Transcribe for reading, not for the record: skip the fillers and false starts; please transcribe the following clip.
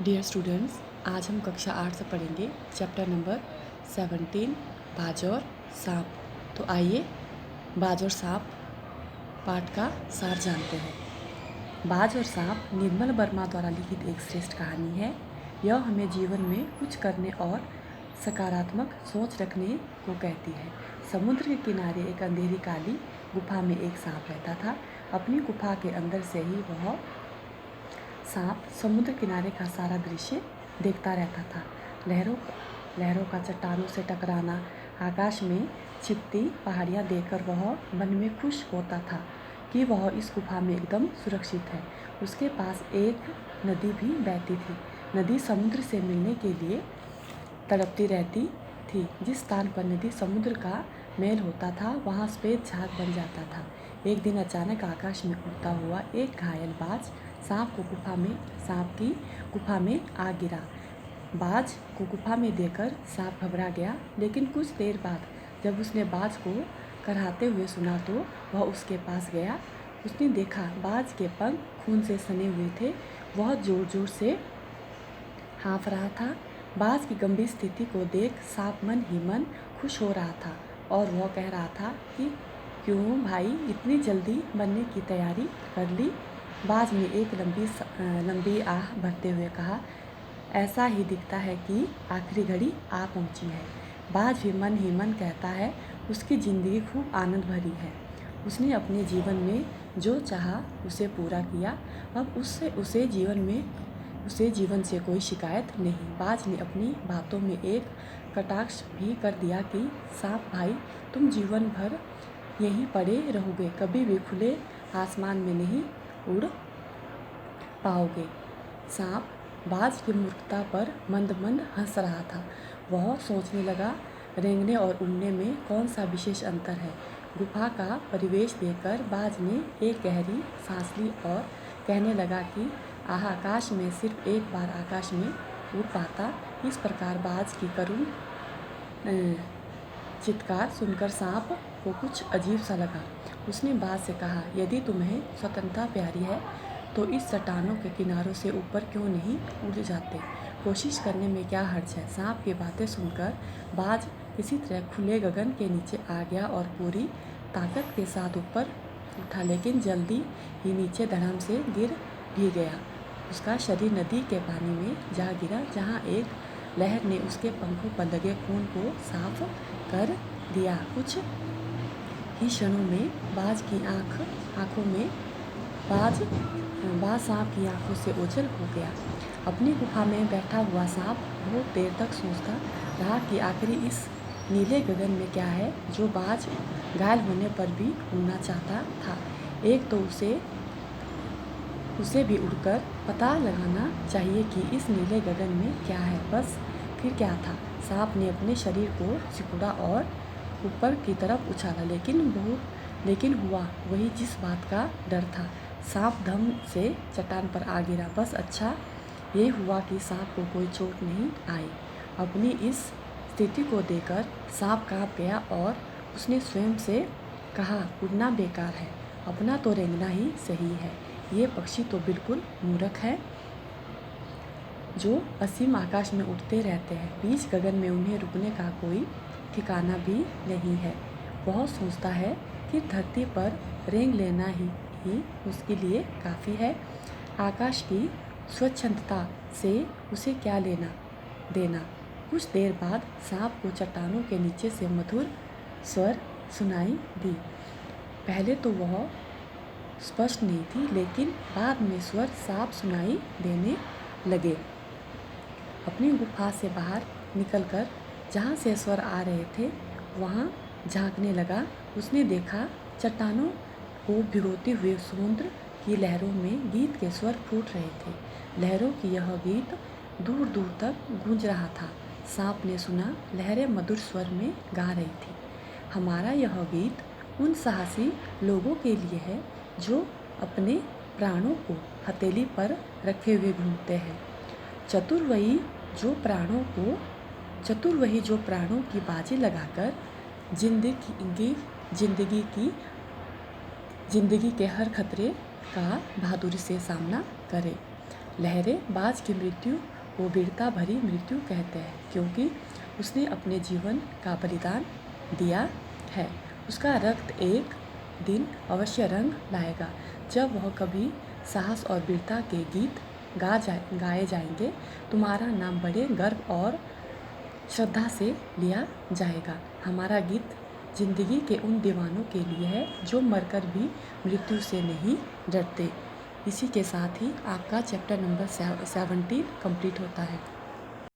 Dear students, आज हम कक्षा 8 से पढ़ेंगे चैप्टर नंबर 17 बाज और सांप। तो आइए बाज और सांप पाठ का सार जानते हैं। बाज और सांप निर्मल वर्मा द्वारा लिखित एक श्रेष्ठ कहानी है। यह हमें जीवन में कुछ करने और सकारात्मक सोच रखने को कहती है। समुद्र के किनारे एक अंधेरी काली गुफा में एक सांप रहता था। अपनी गुफा के अंदर से ही वह सांप समुद्र किनारे का सारा दृश्य देखता रहता था। लहरों का चट्टानों से टकराना, आकाश में छिपती पहाड़ियाँ देखकर वह मन में खुश होता था कि वह इस गुफा में एकदम सुरक्षित है। उसके पास एक नदी भी बहती थी। नदी समुद्र से मिलने के लिए तड़पती रहती थी। जिस स्थान पर नदी समुद्र का मेल होता था वहाँ सफ़ेद झाग बन जाता था। एक दिन अचानक आकाश में उड़ता हुआ एक घायल बाज सांप की गुफा में आ गिरा। बाज को गुफा में देखकर सांप घबरा गया, लेकिन कुछ देर बाद जब उसने बाज को कराहते हुए सुना तो वह उसके पास गया। उसने देखा बाज के पंख खून से सने हुए थे। वह जोर जोर से हाँफ रहा था। बाज की गंभीर स्थिति को देख सांप मन ही मन खुश हो रहा था और वह कह रहा था कि क्यों भाई इतनी जल्दी मरने की तैयारी कर ली। बाज ने एक लंबी आह भरते हुए कहा, ऐसा ही दिखता है कि आखिरी घड़ी आ पहुंची है। बाज भी मन ही मन कहता है उसकी ज़िंदगी खूब आनंद भरी है। उसने अपने जीवन में जो चाहा उसे पूरा किया। अब उसे जीवन से कोई शिकायत नहीं। बाज ने अपनी बातों में एक कटाक्ष भी कर दिया कि सांप भाई, तुम जीवन भर यहीं पड़े रहोगे, कभी भी खुले आसमान में नहीं उड़ पाओगे। सांप बाज की मूर्खता पर मंद मंद हंस रहा था। वह सोचने लगा, रेंगने और उड़ने में कौन सा विशेष अंतर है। गुफा का परिवेश देखकर बाज ने एक गहरी सांस ली और कहने लगा कि आह, आकाश में सिर्फ एक बार आकाश में उड़ पाता। इस प्रकार बाज की करुण चित्कार सुनकर सांप को कुछ अजीब सा लगा। उसने बाज से कहा, यदि तुम्हें स्वतंत्रता प्यारी है तो इस चट्टानों के किनारों से ऊपर क्यों नहीं उड़ जाते। कोशिश करने में क्या हर्ज है। सांप की बातें सुनकर बाज किसी तरह खुले गगन के नीचे आ गया और पूरी ताकत के साथ ऊपर उठा, लेकिन जल्दी ही नीचे धड़ाम से गिर भी गया। उसका शरीर नदी के पानी में जा गिरा, जहाँ एक लहर ने उसके पंखों पर लगे खून को साफ कर दिया। कुछ ही क्षणों में बाज सांप की आंखों से ओझल हो गया। अपनी गुफा में बैठा हुआ सांप बहुत देर तक सोचता रहा कि आखिर इस नीले गगन में क्या है जो बाज घायल होने पर भी उड़ना चाहता था। एक तो उसे भी उड़कर पता लगाना चाहिए कि इस नीले गगन में क्या है। बस फिर क्या था। सांप ने अपने शरीर को सिकुड़ा और ऊपर की तरफ उछाला, लेकिन हुआ वही जिस बात का डर था। सांप धम से चट्टान पर आ गिरा। बस अच्छा ये हुआ कि सांप को कोई चोट नहीं आई। अपनी इस स्थिति को देखकर सांप कांप गया और उसने स्वयं से कहा, उड़ना बेकार है, अपना तो रेंगना ही सही है। ये पक्षी तो बिल्कुल मूर्ख है जो असीम आकाश में उड़ते रहते हैं। बीच गगन में उन्हें रुकने का कोई ठिकाना भी नहीं है। वह सोचता है कि धरती पर रेंग लेना ही उसके लिए काफ़ी है। आकाश की स्वच्छंदता से उसे क्या लेना देना। कुछ देर बाद सांप को चट्टानों के नीचे से मधुर स्वर सुनाई दी। पहले तो वह स्पष्ट नहीं थी, लेकिन बाद में स्वर साफ सुनाई देने लगे। अपनी गुफा से बाहर निकलकर जहाँ से स्वर आ रहे थे वहाँ झांकने लगा। उसने देखा चट्टानों को भिगोती हुए समुद्र की लहरों में गीत के स्वर फूट रहे थे। लहरों की यह गीत दूर दूर तक गूंज रहा था। सांप ने सुना, लहरें मधुर स्वर में गा रही थी, हमारा यह गीत उन साहसी लोगों के लिए है जो अपने प्राणों को हथेली पर रखे हुए घूमते हैं। चतुर वही जो प्राणों की बाजी लगाकर जिंदगी के हर खतरे का बहादुरी से सामना करे। लहरें बाज की मृत्यु को वीरता भरी मृत्यु कहते हैं, क्योंकि उसने अपने जीवन का बलिदान दिया है। उसका रक्त एक दिन अवश्य रंग लाएगा, जब वह कभी साहस और वीरता के गीत गाए जाएंगे। तुम्हारा नाम बड़े गर्व और श्रद्धा से लिया जाएगा। हमारा गीत जिंदगी के उन दीवानों के लिए है जो मरकर भी मृत्यु से नहीं डरते। इसी के साथ ही आपका चैप्टर नंबर 17 कंप्लीट होता है।